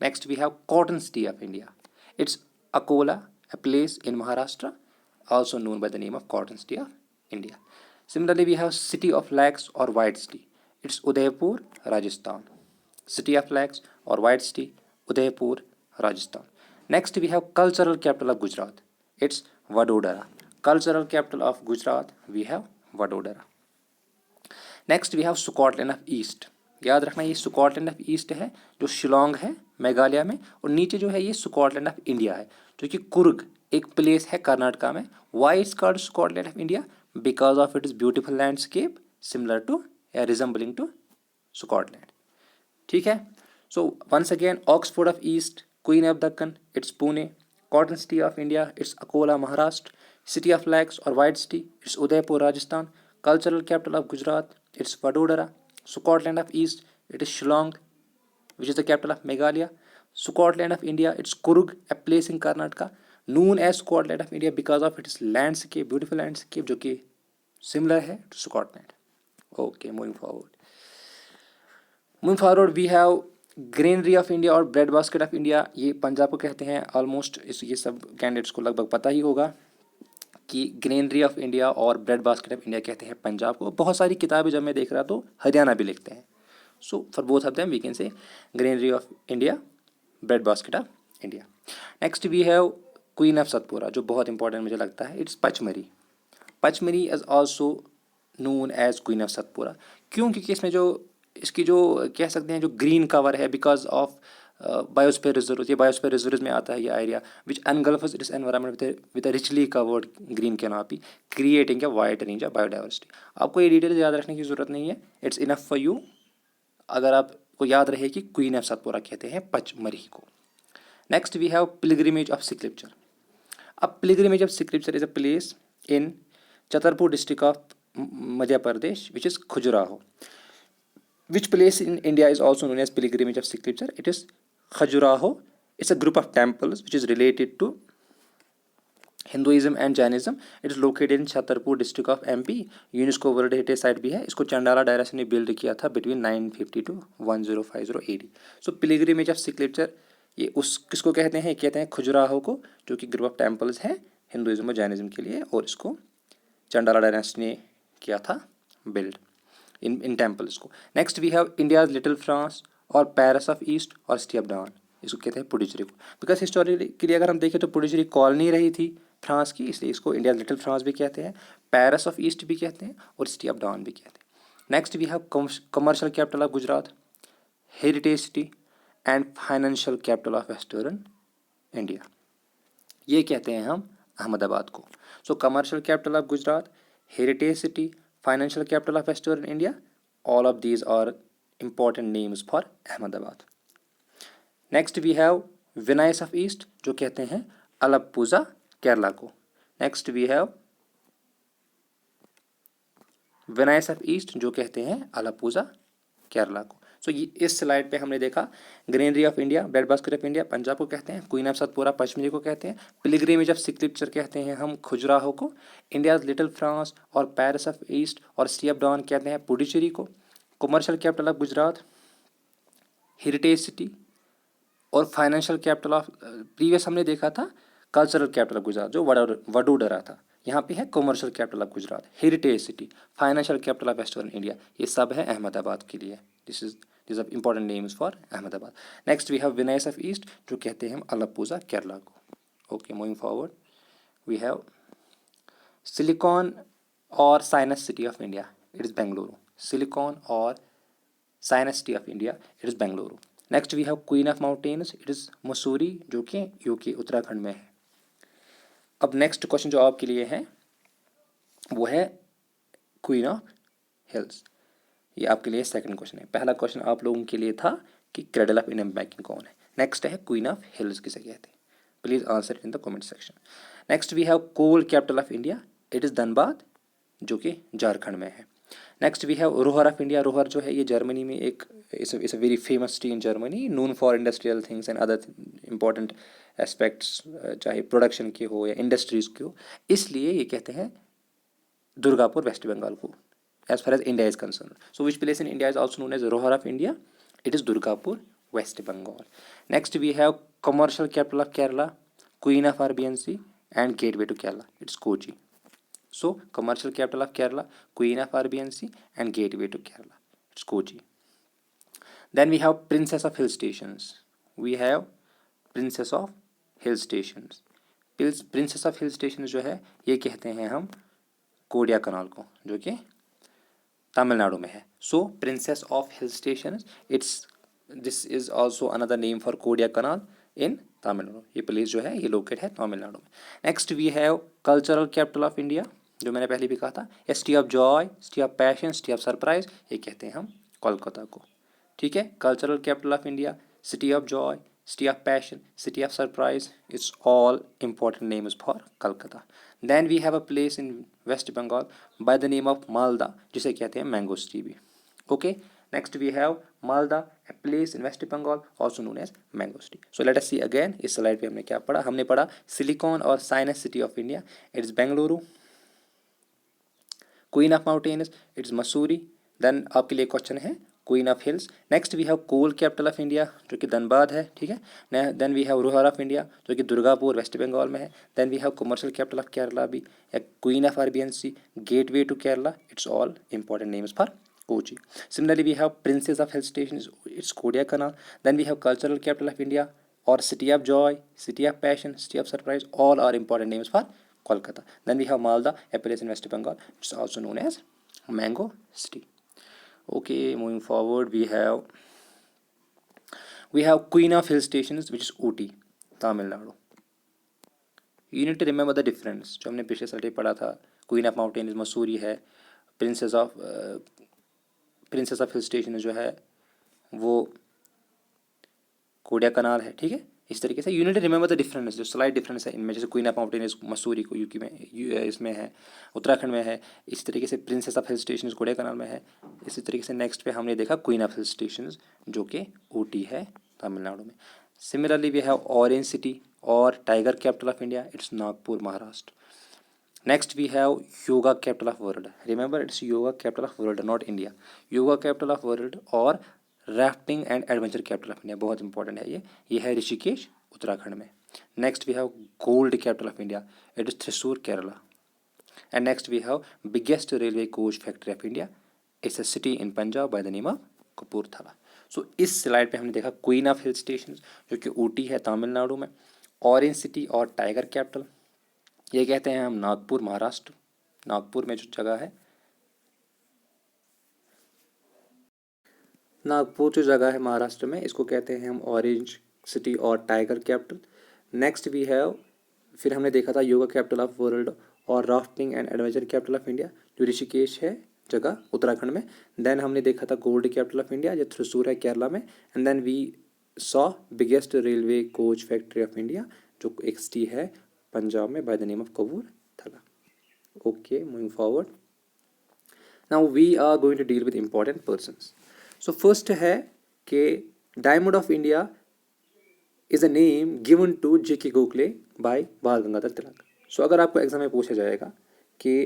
A: Next we have Cotton City of India. It's Akola, a place in Maharashtra, also known by the name of Cotton City of India. Similarly, we have City of Lakes or White City. It's Udaipur, Rajasthan. City of Lakes or White City, Udaipur, Rajasthan. Next, we have cultural capital of Gujarat. It's Vadodara. Cultural capital of Gujarat, we have Vadodara. Next we have Scotland of east. याद रखना ये Scotland of east है जो शिलोंग है मेघालय में, और नीचे जो है ये स्कॉटलैंड ऑफ इंडिया है जो कि कुर्ग एक प्लेस है कर्नाटका में। Why it's called Scotland of India? Because of it is beautiful landscape similar to या रिजेंबलिंग टू स्कॉटलैंड। ठीक है, so once again Oxford of East, queen of Deccan, it's Pune. Cotton city of India, it's Akola Maharashtra. City of lakes और white city, it's Udaipur Rajasthan. Cultural capital of Gujarat, it's Vadodara. Scotland of East, it is Shillong, which is the capital of Meghalaya. Scotland of India, it's Kurg, a place in Karnataka, known as Scotland of India because of its landscape, beautiful landscape, जो कि similar है to Scotland. Okay, moving forward. Moving forward, we have granary of India और bread basket of India, ये पंजाब को कहते हैं। Almost ये सब कैंडिडेट्स को लगभग पता ही होगा कि ग्रेनरी ऑफ इंडिया और ब्रेड बास्केट ऑफ इंडिया कहते हैं पंजाब को। बहुत सारी किताबें जब मैं देख रहा तो हरियाणा भी लिखते हैं। So for both of them we can say granary of India, bread basket of India. Next we have queen of Satpura, जो बहुत इंपॉर्टेंट मुझे लगता है। It's Pachmarhi. Pachmarhi is also known as queen of Satpura. क्यों? क्योंकि इसमें जो इसकी जो कह सकते हैं जो ग्रीन कवर है बिकॉज ऑफ बायोस्फीयर रिजर्व, ये बायोस्फीयर रिजर्व में आता है ये area which engulfs its environment with a richly covered green canopy creating a wide range of biodiversity. आपको ये डिटेल याद रखने की जरूरत नहीं है, इट्स इनफ फॉर यू अगर आपको याद रहे कि क्वीन ऑफ सतपुरा कहते हैं पचमरी को। Next we have pilgrimage of scripture. अब pilgrimage of scripture is a place in Chhatarpur district of Madhya Pradesh which is Khajuraho. Which place in India is also known as pilgrimage of scripture? It is Khajuraho. It's a group of temples which is related to Hinduism and Jainism. It is located in Chhatarpur district of MP. UNESCO world heritage site भी है। इसको Chandela direction ने build किया था between 950 to 1050 AD। So pilgrimage of scripture ये उस किसको कहते हैं? कहते हैं खजुराहो को, जो कि ग्रुप ऑफ टेम्पल्स है हिंदुइज्म और जैनिज्म के लिए, और इसको चंडाला डायरेक्शन ने किया था बिल्ड इन टेम्पल्स को। Next we have India's little France और पेरिस ऑफ ईस्ट और सिटी ऑफ डॉन, इसको कहते हैं पुडुचेरी को। बिकॉज हिस्टोरिकली अगर हम देखें तो पुडुचेरी कॉलोनी रही थी फ्रांस की, इसलिए इसको इंडिया लिटिल फ्रांस भी कहते हैं, पेरिस ऑफ ईस्ट भी कहते हैं और सिटी ऑफ डॉन भी कहते हैं। Next we have commercial capital of Gujarat, heritage city and financial capital of western India, ये कहते हैं हम अहमदाबाद को। So commercial capital of Gujarat, heritage city, financial capital of western India, all of these are important names for Ahmedabad. Next we have Venice of East, जो कहते हैं अलप्पुजा केरला को। Next we have Venice of East जो कहते हैं अलापुजा केरला को। सो ये इस स्लाइड पे हमने देखा greenery of India, bread basket of India Punjab को कहते हैं, क्वीन ऑफ सतपुरा पश्चिमी को कहते हैं, पिलग्रिमेज ऑफ सिग्नेचर कहते हैं हम खजुराहो को, इंडियाज लिटिल फ्रांस और पेरिस ऑफ ईस्ट और सिटी ऑफ डॉन कहते हैं पुडुचेरी को, commercial capital of Gujarat heritage city, और फाइनेंशियल कैपिटल ऑफ प्रीवियस हमने देखा था कल्चरल कैपिटल ऑफ गुजरात जो वडोदरा था, यहाँ पे है commercial capital of Gujarat, heritage city, financial capital of western India, ये सब है अहमदाबाद के लिए। This are important names for Ahmedabad. Next we have Venice of East जो कहते हैं हम अलापुजा केरला को। Okay, moving forward we have silicon और science city of India, it is Bengaluru. Silicon और science city of India, it is Bengaluru. Next we have queen of mountains, it is Mussoorie जो कि UK Uttarakhand में है। अब नेक्स्ट क्वेश्चन जो आपके लिए है वो है क्वीन ऑफ हिल्स, ये आपके लिए सेकंड क्वेश्चन है। पहला क्वेश्चन आप लोगों के लिए था कि क्रेडल ऑफ इंडियन बैंकिंग कौन है। नेक्स्ट है क्वीन ऑफ हिल्स किसे कहते हैं, please answer in the comment section. Next we have coal capital of India, it is Dhanbad जो कि झारखंड में है। Next we have Ruhr of India, Ruhr जो है ये जर्मनी में एक it's a very famous city in Germany, known for industrial things and other important aspects, चाहे प्रोडक्शन के हो या इंडस्ट्रीज़ के हो, इसलिए ये कहते हैं दुर्गापुर वेस्ट बंगाल को as far as India is concerned. So which place in India is also known as Rohar of India? It is Durgapur, West Bengal. Next we have commercial capital of Kerala, Queen of RBNC and gateway to Kerala. It's Kochi. So commercial capital of Kerala, Queen of RBNC and gateway to Kerala. It's Kochi. Then we have Princess of Hill Stations. We have Princess of Hill Stations. Princess of Hill Stations जो है ये कहते हैं हम कोडिया कनाल को जो कि तमिलनाडु में है। So princess of hill station, this is also another name for Kodaikanal in Tamil Nadu. ये प्लेस जो है ये लोकेट है तमिलनाडु में। Next we have cultural capital of India जो मैंने पहले भी कहा था, city of joy, city of passion, city of surprise, ये कहते हैं हम कोलकाता को। ठीक है, cultural capital of India, city of joy, city of passion, city of surprise, it's all important names for Kolkata. Then we have a place in West Bengal by the name of Malda जिसे कहते हैं mango city भी। Okay, next we have Malda, a place in West Bengal also known as mango city. So let us see again, इस slide पे हमने क्या पढ़ा, हमने पढ़ा सिलिकॉन और science city of India, it's Bengaluru. Queen of mountains, it's Mussoorie. Then आपके लिए क्वेश्चन है queen of hills. Next we have coal capital of India जो कि धनबाद है। ठीक है, then we have Ruhr of India जो कि दुर्गापुर वेस्ट बंगाल में है। Then we have commercial capital of Kerala भी, queen of Arabian Sea, gateway to Kerala, it's all important names for Kochi. Similarly, we have Princess of Hill Station, it's Kodaikanal. Then we have Cultural Capital of India or City of Joy, City of Passion, City of Surprise, all are important names for Kolkata. Then we have Malda, a place in West Bengal, it's also known as Mango City. Okay, moving forward, we have Queen of Hill Stations, which is Ooty, Tamil Nadu. You need to remember the difference. जो हमने पिछले साल पढ़ा था, Queen of Mountains Mussoorie है, princess of hill station जो है वो कोडिया कनाल है। ठीक है, इस तरीके से यूनिट रिमेंबर द डिफरेंस, जो स्लाइड डिफरेंस है इनमें, जैसे क्वीन ऑफ माउंटेन मसूरी को यूपी में, इसमें है उत्तराखंड में है, इस तरीके से princess of hill station Kodia कनाल में है। इसी तरीके से नेक्स्ट पे हमने देखा क्वीन ऑफ हिल स्टेशन जो कि ऊटी है तमिलनाडु में। Similarly we have orange city और tiger capital of India, it's Nagpur Maharashtra. Next we have yoga capital of world. Remember, it's yoga capital of world, not India. Yoga capital of world और rafting and adventure capital of India, बहुत important है ये है ऋषिकेश उत्तराखंड में। Next we have gold capital of India, it is Thrissur Kerala. And next we have biggest railway coach factory of India, it's a city in Punjab by the name of Kapurthala. So इस slide पे हमने देखा queen of hill station जो कि ऊटी है तमिलनाडु में, orange city और tiger capital ये कहते हैं हम नागपुर महाराष्ट्र। नागपुर में जो जगह है, नागपुर जो जगह है महाराष्ट्र में, इसको कहते हैं हम ऑरेंज सिटी और tiger capital. Next we have, फिर हमने देखा था योगा कैपिटल ऑफ वर्ल्ड और rafting and adventure capital of India जो ऋषिकेश है जगह उत्तराखंड में। देन हमने देखा था गोल्ड कैपिटल ऑफ इंडिया जो थ्रिसूर है केरला में। And then we saw biggest railway coach factory of India जो एक सिटी है पंजाब में by the name of Kapurthala. Okay, moving forward, now we are going to deal with important persons. So first है कि diamond of India is a name given to J.K. Gokhale बाय बाल गंगाधर तिलक. सो अगर आपको exam में पूछा जाएगा कि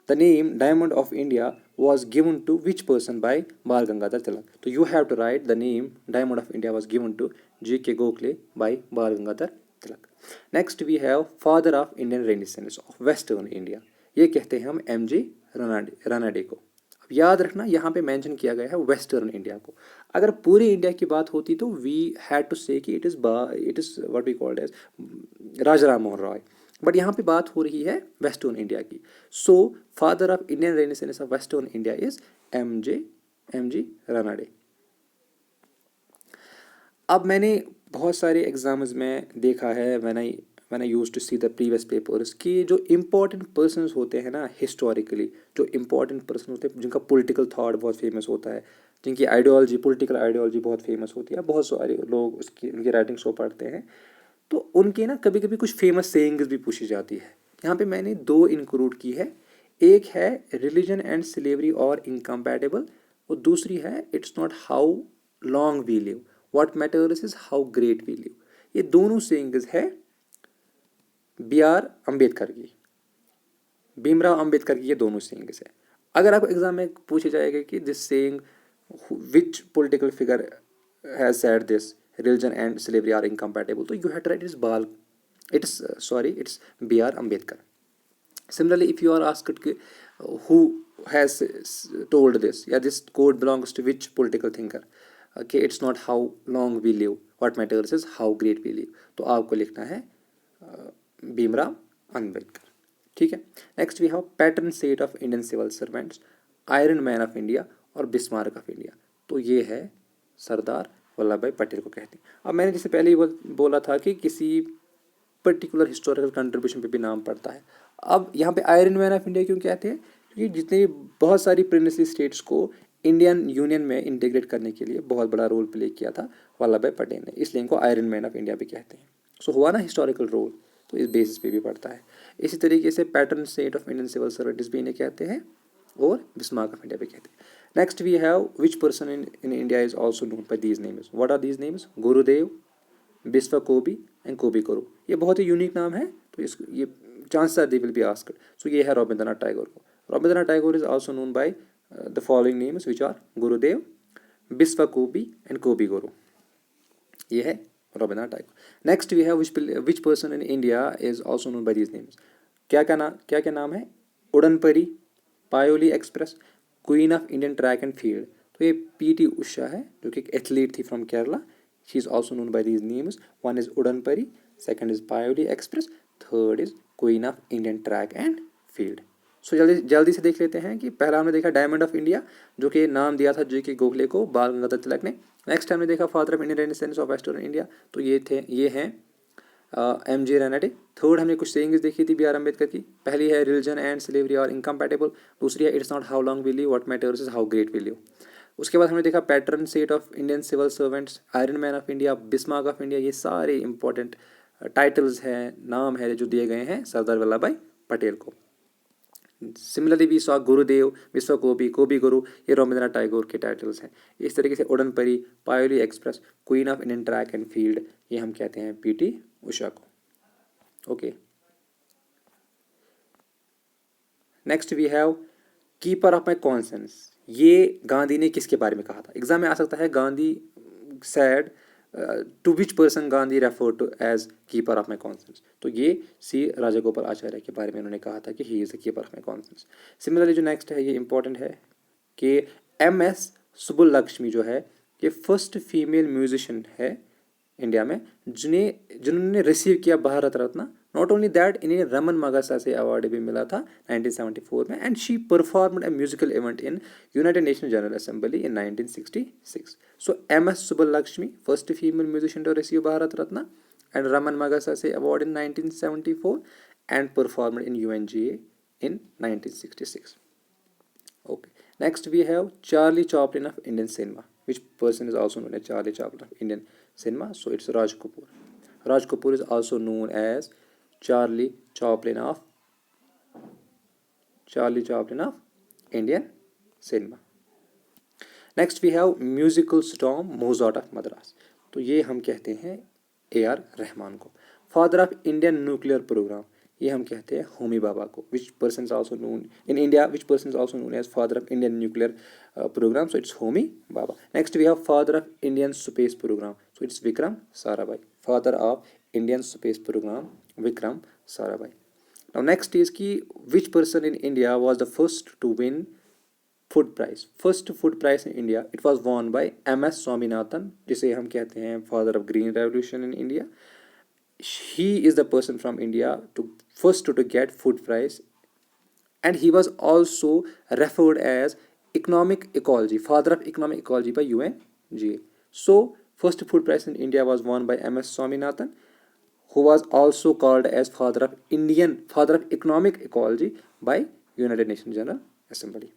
A: the name diamond of India was given to which person by Bal Gangadhar Tilak. So you have to write the name Diamond of India was given to J.K. Gokhale by Bal Gangadhar Tilak. Next we have father of Indian Renaissance of Western India. ये कहते हैं हम M.J. Ranade को. अब याद रखना यहाँ पे मेंशन किया गया है वेस्टर्न इंडिया को. अगर पूरे इंडिया की बात होती तो we had to say that it is what we called as Raja Ram Mohan Roy. But यहाँ पे बात हो रही है वेस्टर्न इंडिया की. So father of Indian renaissance of western India is M G Ranade. अब मैंने बहुत सारे एग्जाम्स में देखा है when I used to see the previous papers कि जो इम्पोर्टेंट पर्सन्स होते हैं ना हिस्टोरिकली, जो इम्पोर्टेंट पर्सन होते हैं जिनका पॉलिटिकल थॉट बहुत फेमस होता है, जिनकी आइडियोलॉजी पॉलिटिकल आइडियोलॉजी बहुत फेमस होती है, बहुत सारे लोग उनकी राइटिंग्स को पढ़ते हैं, तो उनके ना कभी कभी कुछ फेमस सेइंग्स भी पूछी जाती है. यहाँ पे मैंने दो इंक्लूड की है. एक है रिलीजन एंड स्लेवरी और इनकम्पैटिबल, और दूसरी है it's not how long we live, what matters is how great we live. ये दोनों सेइंग्स है B.R. अम्बेडकर की, भीमराव अम्बेडकर की. ये दोनों सेइंग्स है. अगर आपको एग्जाम में पूछा जाएगा कि this saying which political figure has said this religion and slavery are incompatible, so you have to write it's B.R. Ambedkar. Similarly, if you are asked who has told this, yeah, this quote belongs to which political thinker, okay, it's not how long we live, what matters is how great we live, तो आपको लिखना है भीमराव अम्बेडकर. ठीक है. Next we have patron saint of Indian civil servants, iron man of India और Bismarck of India. तो ये है सरदार वल्लभ भाई पटेल को कहते हैं. अब मैंने जैसे पहले ही बोला था कि किसी पर्टिकुलर हिस्टोरिकल कंट्रीब्यूशन पे भी नाम पड़ता है. अब यहाँ पे आयरन मैन ऑफ इंडिया क्यों कहते हैं? क्योंकि जितने बहुत सारी प्रिंसली स्टेट्स को इंडियन यूनियन में इंटीग्रेट करने के लिए बहुत बड़ा रोल प्ले किया था वल्लभ भाई पटेल ने, इसलिए इनको आयरन मैन ऑफ इंडिया भी कहते हैं. सो हुआ ना हिस्टोरिकल रोल, तो इस बेसिस पे भी पड़ता है. इसी तरीके से patron saint of Indian civil service भी इन्हें कहते हैं और बिस्मार्क ऑफ इंडिया भी कहते हैं. Next we have which person in India is also known by these names. What are these names? Gurudev, Biswa Kobi and Kobi Guru. ये बहुत ही यूनिक नाम है, तो ये chances are they will be asked. So ये है रविंद्रनाथ टैगोर को. Rabindranath Tagore is also known by the following names which are Gurudev, Biswa Kobi and Kobi Guru. ये है Rabindranath Tagore. Next we have which person in India is also known by these names. क्या क्या नाम है? Udanpari, Payyoli express, queen of Indian track and field. तो ये P.T. उषा है जो कि एक एथलीट थी from Kerala. She is also known by these names. One is Udanpari, second is Payyoli express, third is queen of Indian track and field. So जल्दी से देख लेते हैं कि पहला हमने देखा डायमंड ऑफ इंडिया जो कि नाम दिया था J.K. गोखले को बाल गंगाधर तिलक ने. नेक्स्ट हमने देखा father of Indian renaissance of western India, तो ये हैं M.J. रानाडे. थर्ड हमने कुछ सेइंग्स देखी थी B.R. अम्बेडकर की. पहली है religion and slavery are incompatible, दूसरी है it's not how long we live, what matters is how great we live. उसके बाद हमने देखा patron saint of Indian civil servants, iron man of India, Bismarck of India. ये सारे important titles हैं, नाम है जो दिए गए हैं सरदार वल्लभ भाई पटेल को. सिमिलरली वी सॉ गुरुदेव, विश्व कोबी, कोबी गुरु, ये रविंद्रनाथ टैगोर के टाइटल्स हैं. इस तरीके से Udanpari, Payyoli express, queen of Indian track and field, ये हम कहते हैं P.T. उषा को. Okay. Next we have keeper of my conscience. ये गांधी ने किसके बारे में कहा था? एग्जाम में आ सकता है Gandhi said to which person Gandhi refer to as keeper of my conscience. तो ये C. राजागोपाल आचार्य के बारे में उन्होंने कहा था कि he is the keeper of my conscience. Similarly जो नेक्स्ट है ये इंपॉर्टेंट है कि M.S. सुब्बुलक्ष्मी जो है ये फर्स्ट फीमेल म्यूजिशियन है इंडिया में जिन्होंने रिसीव किया Bharat Ratna. Not only that, इन्हें रमन मगासासे अवार्ड भी मिला था 1974 में. And she performed a musical event in United Nation General Assembly in 1966. So M.S. Subbulakshmi first female musician to receive Bharat Ratna and Ramon Magsaysay award in 1974 and performed in UNGA in 1966. Okay. Next we have Charlie Chaplin of Indian cinema. Which person is also known as Charlie Chaplin of Indian cinema? So it's Raj Kapoor. Raj Kapoor is also known as Charlie Chaplin of Indian cinema. Next we have musical storm Mozart of Madras, तो ये हम कहते हैं AR Rahman को। Father of Indian nuclear programme, ये हम कहते हैं होमी बाबा को, which person is also known in India, which person is also known as father of Indian nuclear programme, so it's Homi Bhabha. Next we have father of Indian space programme, so it's Vikram Sarabhai, father of Indian space programme Vikram Sarabhai. Now next is की which person in India was the first to win food prize, first food prize in India, it was won by MS Swaminathan, जिसे हम कहते हैं father of green revolution in India. He is the person from India to first to get food prize, and he was also referred as economic ecology, father of economic ecology by UNGA. So first food prize in India was won by MS Swaminathan, who was also called as father of economic ecology by United Nations General Assembly.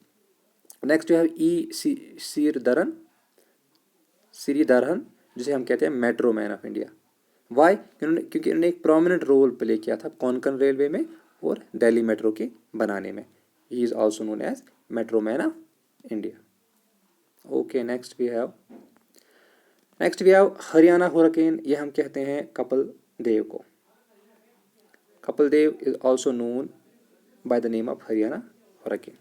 A: Next we have Sridharan, जिसे हम कहते हैं metro man of India. Why? क्योंकि इन्होंने एक prominent role play किया था Konkan railway में और दिल्ली मेट्रो के बनाने में। He is also known as metro man of India. Okay, next we have Haryana hurricane, ये हम कहते हैं कपिल देव को। Kapil Dev is also known by the name of Haryana hurricane.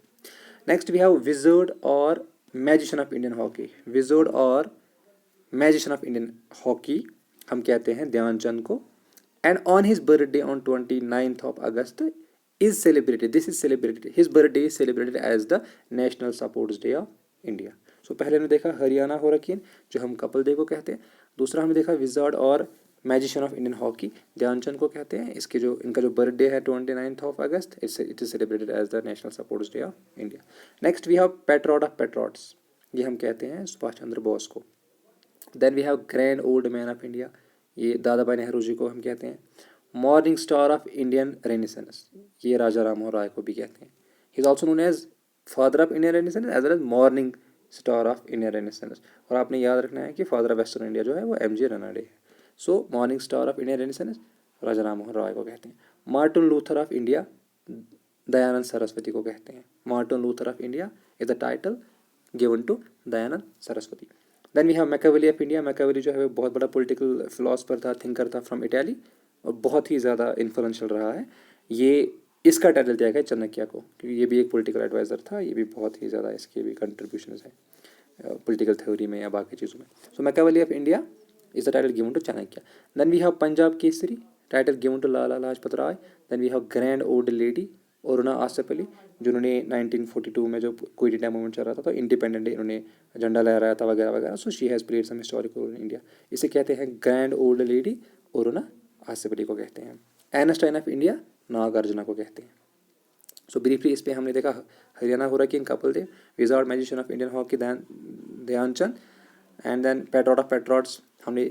A: Next we have wizard और magician of Indian hockey, wizard और magician of Indian hockey हम कहते हैं ध्यानचंद को। And on his birthday on 29th of August is celebrated, this is celebrated, his birthday is celebrated as the National Sports Day of India. सो पहले हमने देखा Haryana hurricane जो हम कपिल देव को कहते हैं, दूसरा हमने देखा विजर्ड और magician of Indian hockey Dhyanchand को कहते हैं। इनका जो बर्थडे है 29th of August, it is celebrated as the national sports day of India. Next we have patriot of patriots, ये हम कहते हैं सुभाष चंद्र बोस को। Then we have grand old man of India, ये दादा भाई नेहरू जी को हम कहते हैं। Morning star of Indian renaissance, ये राजा राम मोहन राय को भी कहते हैं। He is also known as father of Indian renaissance as well as morning star of Indian renaissance. और आपने याद रखना है कि फादर ऑफ वेस्टर्न इंडिया जो है वो MG रनाडे है। So morning star of Indian renaissance Raja Ram Mohan Roy को कहते हैं। Martin Luther of India Dayanand Saraswati को कहते हैं। Martin Luther of India is the title given to Dayanand Saraswati. Then we have Machiavelli of India, Machiavelli जो है वो बहुत बड़ा पॉलिटिकल फिलोसफर था, थिंकर था फ्रॉम इटली और बहुत ही ज़्यादा इन्फ्लुएंशियल रहा है। ये इसका टाइटल दिया गया चाणक्य को, क्योंकि ये भी एक पॉलिटिकल एडवाइज़र था, ये भी बहुत ही ज़्यादा इसके भी कंट्रीब्यूशन है पॉलिटिकल थ्योरी में या बाकी चीज़ों में। So Machiavelli of India is the title given to Chanakya. Then we have Punjab Kesari, title given to Lala Lajpat Rai. Then we have grand old lady Aruna Asaf Ali, जिन्होंने 1942 में जो क्विट इंडिया मूवमेंट चल रहा था तो इंडिपेंडेंट डे इन्होंने झंडा लहराया था वगैरह वगैरह। So she has played some historical role in India. इसे कहते हैं grand old lady Aruna Asaf Ali को कहते हैं। आइंस्टाइन ऑफ इंडिया नागार्जुना को कहते हैं। सो ब्रीफली इस पर हमने देखा Haryana hurricane Kapil Dev, wizard magician of Indian hockey Dhyanchand, and then patriot of patriots हमने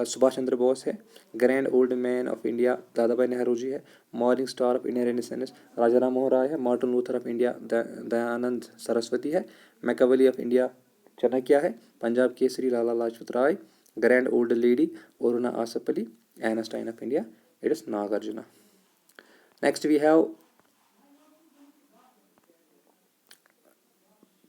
A: सुभाष चंद्र बोस है। Grand old man of India Dadabhai Nehru ji है। Morning star of Indian renaissance Raja Ram Mohan Roy है। Martin Luther of India Dayanand Saraswati है। मैकियावेली ऑफ इंडिया चाणक्य है। Punjab Kesari Lala Lajpat Rai. Grand old lady Aruna Asaf Ali. Einstein of India it is Nagarjuna. Next we have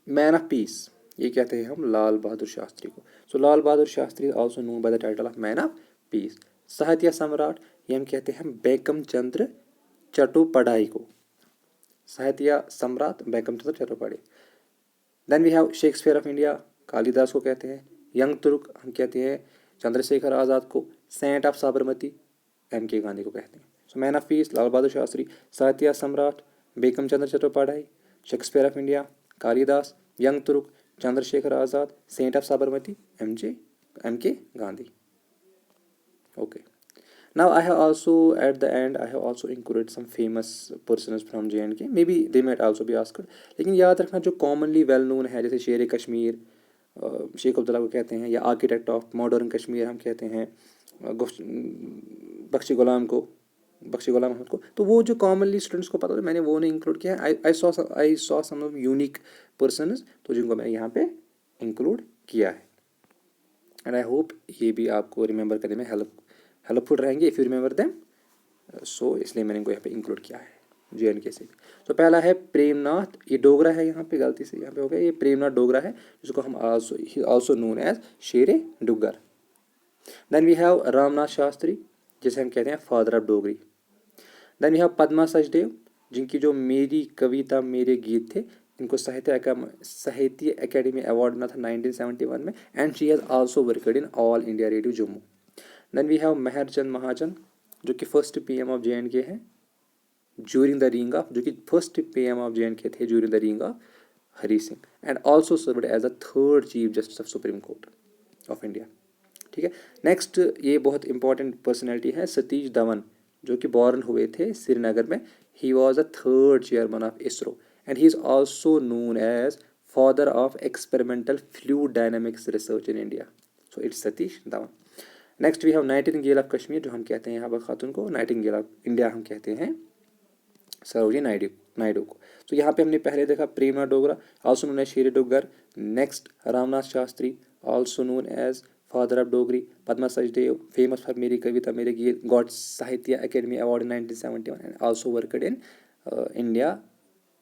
A: man of peace, ये कहते हैं हम लाल बहादुर शास्त्री को। So Lal Bahadur Shastri also known by the title of man of peace. Sahitya Samrat, ये हम कहते हैं बैंकिम चंद्र चट्टोपाध्याय को। Sahitya Samrat Bankim Chandra Chattopadhyay. Then we have Shakespeare of India, Kalidas को कहते हैं। यंग तुर्क हम कहते हैं चंद्रशेखर आज़ाद को। Saint of Sabarmati MK Gandhi को कहते हैं। So man of peace Lal Bahadur Shastri, Sahitya Samrat Bankim Chandra Chattopadhyay, Shakespeare of India Kalidas, young Turk Chandrashekhar Azad, saint of Sabarmati MK Gandhi. Okay. Now I have also at the end I have also included some famous persons from J&K. Maybe they might also be asked. लेकिन याद रखना जो commonly well known है जैसे शेर कश्मीर शेख अब्दुल्ला को कहते हैं, या आर्किटेक्ट ऑफ मॉडर्न कश्मीर हम कहते हैं बख्शी गुलाम अहमद को। तो वो जो कॉमनली स्टूडेंट्स को पता है मैंने वो नहीं इंक्लूड किया है। I saw some of unique persons, तो जिनको मैंने यहाँ पे इंक्लूड किया है। एंड आई होप ये भी आपको रिमेंबर करने में हेल्पफुल रहेंगे इफ़ यू रिमेंबर देम। सो इसलिए मैंने इनको यहाँ पे इंक्लूड किया है। JNK से। तो पहला है प्रेमनाथ, ये डोगरा है, यहाँ पे गलती से यहाँ पे हो गया, ये प्रेमनाथ डोगरा है, जिसको हम also known as Shere Duggar. Then we have Ramnath Shastri, जिसे हम कहते हैं father of Dogri. Then we have Padma Sachdev, जिनकी जो मेरी कविता मेरे गीत थे, इनको साहित्य एकेडमी अवार्ड मिला था 1971 में, and she has also worked in All India Radio Jammu. Then we have Meharchand Mahajan, जो कि फर्स्ट PM ऑफ JNK है ज्यूरिंग द रीइंग ऑफ, जो कि फर्स्ट PM ऑफ JNK थे ज्यूरिंग द रीइंग of Hari Singh, and also served as the third chief justice of supreme court of India. ठीक है, नेक्स्ट ये बहुत इंपॉर्टेंट पर्सनैलिटी है सतीश धवन, जो कि बॉर्न हुए थे श्रीनगर में। He was the third chairman of ISRO, and he is also known as father of experimental fluid dynamics research in India. So it's Satish Dhawan. Next we have nightingale of Kashmir, जो हम कहते हैं यहाँ पर खातून को नाइटिंगेल ऑफ इंडिया हम कहते हैं सरोजिनी नायडू को। तो यहाँ पे हमने पहले देखा Prema Dogra, also known as Shere Duggar. Next Ramnath Shastri, also known as father of Dogri. Padma Sachdev, famous for मेरी कविता मेरे गीत, got Sahitya Akademi award in 1971 and also worked in India,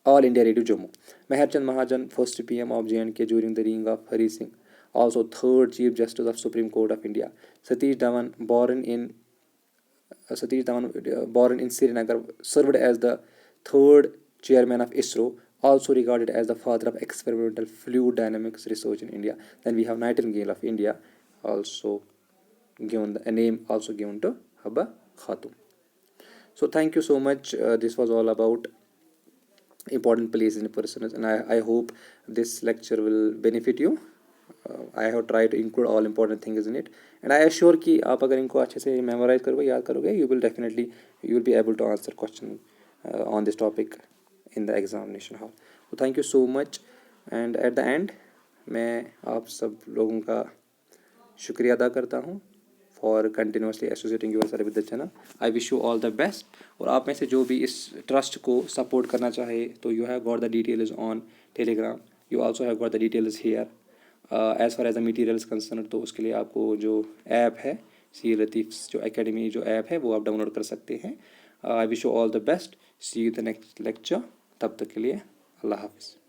A: All India Radio Jammu. Meherchand Mahajan, first PM of JNK during the reign of Hari Singh, also third Chief Justice of Supreme Court of India. Satish Dhawan, born in Srinagar, served as the third chairman of ISRO, also regarded as the father of experimental fluid dynamics research in India. Then we have Nightingale of India, also given a name also given to Habba Khatun. So thank you so much. This was all about important places in persons, and I hope this lecture will benefit you. I have tried to include all important things in it, and I assure कि आप अगर इनको अच्छे से memorize करोगे, याद करोगे, you will be able to answer question on this topic in the examination hall. So thank you so much, and at the end मैं आप सब लोगों का शुक्रिया अदा करता हूँ for continuously associating yourself with the channel. I wish you all the best. और आप में से जो भी इस ट्रस्ट को सपोर्ट करना चाहे तो you have got the details on Telegram, you also have got the details here as far as the materials concern. तो उसके लिए आपको जो ऐप है सी लतीफ़ जो एकेडमी जो ऐप है वो आप डाउनलोड कर सकते हैं। I wish you all the best. See you the next lecture. तब तक के लिए अल्लाह हाफिज़।